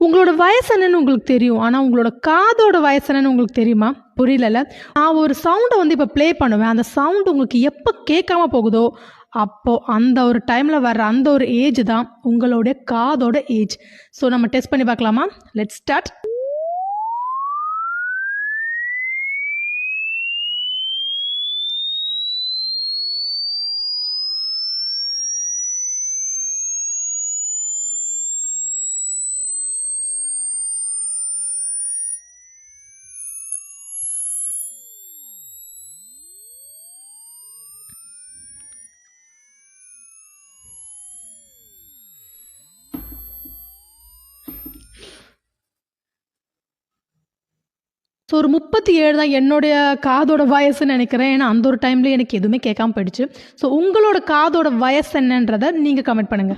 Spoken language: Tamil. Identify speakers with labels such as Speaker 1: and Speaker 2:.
Speaker 1: உங்களோட வயசு என்னன்னு உங்களுக்கு தெரியும். ஆனா உங்களோட காதோட வயசு என்னன்னு உங்களுக்கு தெரியுமா? புரியலல்ல. நான் ஒரு சவுண்ட வந்து இப்ப ப்ளே பண்ணுவேன். அந்த சவுண்ட் உங்களுக்கு எப்ப கேட்காம போகுதோ, அப்போ அந்த ஒரு டைம்ல வர்ற அந்த ஒரு ஏஜ் தான் உங்களுடைய காதோட ஏஜ். ஸோ நம்ம டெஸ்ட் பண்ணி பார்க்கலாமா? Let's start. ஸோ ஒரு 37 தான் என்னுடைய காதோட வயசுன்னு நெனைக்கிறேன். ஏன்னா அந்த ஒரு டைம்ல எனக்கு எதுவுமே கேட்காம போயிடுச்சு. ஸோ உங்களோட காதோட வயசு என்னன்றத நீங்க கமெண்ட் பண்ணுங்க.